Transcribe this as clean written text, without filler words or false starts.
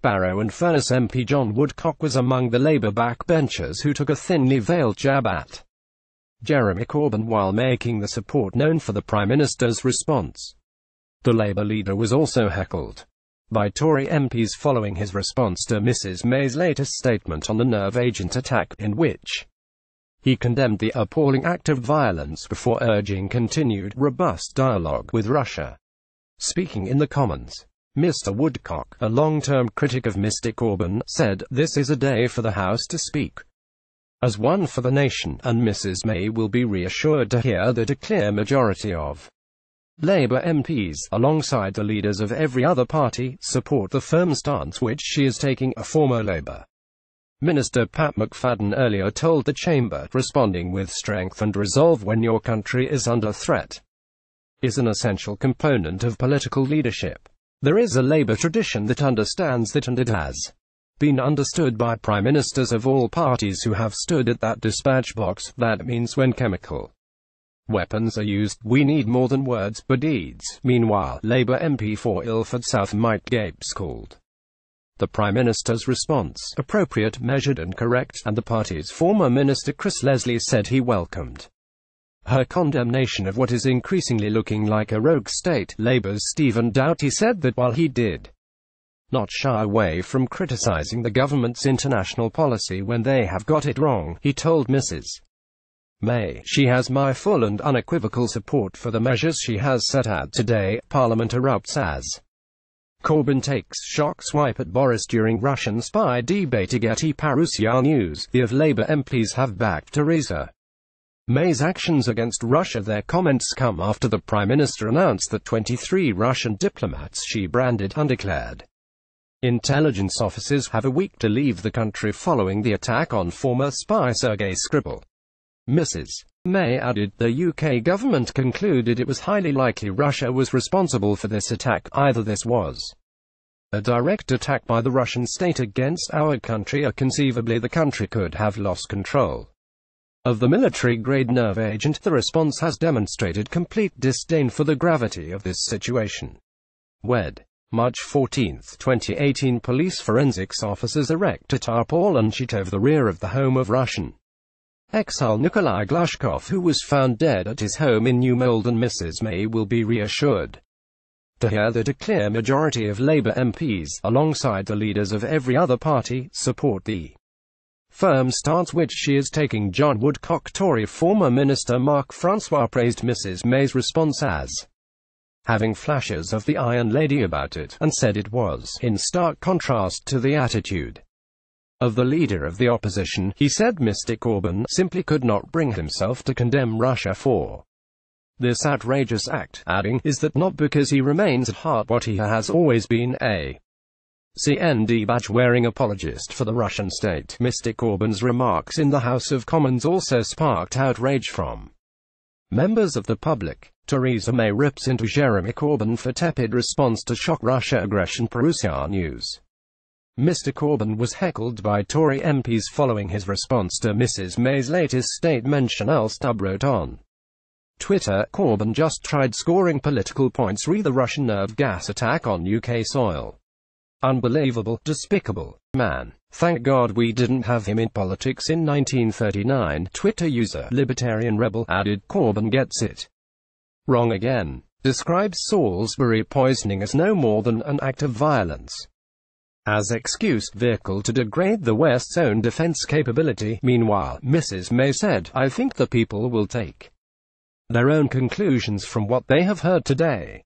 Barrow and Furness MP John Woodcock was among the Labour backbenchers who took a thinly veiled jab at Jeremy Corbyn while making the support known for the Prime Minister's response. The Labour leader was also heckled by Tory MPs following his response to Mrs May's latest statement on the nerve agent attack, in which he condemned the appalling act of violence before urging continued, robust dialogue with Russia. Speaking in the Commons, Mr Woodcock, a long-term critic of Mr Corbyn, said, "This is a day for the House to speak as one for the nation, and Mrs May will be reassured to hear that a clear majority of Labour MPs, alongside the leaders of every other party, support the firm stance which she is taking." A former Labour Minister Pat McFadden earlier told the Chamber, "Responding with strength and resolve when your country is under threat is an essential component of political leadership. There is a Labour tradition that understands that, and it has been understood by Prime Ministers of all parties who have stood at that dispatch box. That means when chemical weapons are used, we need more than words, but deeds." Meanwhile, Labour MP for Ilford South Mike Gapes called the Prime Minister's response appropriate, measured and correct, and the party's former Minister Chris Leslie said he welcomed her condemnation of what is increasingly looking like a rogue state. Labour's Stephen Doughty said that while he did not shy away from criticising the government's international policy when they have got it wrong, he told Mrs May, "She has my full and unequivocal support for the measures she has set out today." Parliament erupts as Corbyn takes shock swipe at Boris during Russian spy debate. Getty Parousia News. The of Labour MPs have backed Theresa May's actions against Russia. Their comments come after the Prime Minister announced that 23 Russian diplomats she branded undeclared intelligence officers have a week to leave the country following the attack on former spy Sergei Skripal. Mrs May added, "The UK government concluded it was highly likely Russia was responsible for this attack. Either this was a direct attack by the Russian state against our country, or conceivably the country could have lost control of the military-grade nerve agent. The response has demonstrated complete disdain for the gravity of this situation." Wed. March 14, 2018. Police forensics officers erect a tarpaulin sheet over the rear of the home of Russian exile Nikolai Glushkov, who was found dead at his home in New Malden. Mrs May will be reassured to hear that a clear majority of Labour MPs, alongside the leaders of every other party, support the firm stance which she is taking. John Woodcock. Tory former Minister Mark Francois praised Mrs May's response as having flashes of the Iron Lady about it, and said it was in stark contrast to the attitude of the leader of the opposition. He said Mr Corbyn simply could not bring himself to condemn Russia for this outrageous act, adding, "Is that not because he remains at heart what he has always been, a CND badge-wearing apologist for the Russian state?" Mr Corbyn's remarks in the House of Commons also sparked outrage from members of the public. Theresa May rips into Jeremy Corbyn for tepid response to shock Russia aggression. Parousia News. Mr Corbyn was heckled by Tory MPs following his response to Mrs May's latest statement. Chanel Stubb wrote on Twitter, "Corbyn just tried scoring political points re the Russian nerve gas attack on UK soil. Unbelievable, despicable man. Thank God we didn't have him in politics in 1939. Twitter user Libertarian Rebel added, "Corbyn gets it wrong again. Describes Salisbury poisoning as no more than an act of violence. As excuse, vehicle to degrade the West's own defense capability." Meanwhile, Mrs May said, "I think the people will take their own conclusions from what they have heard today.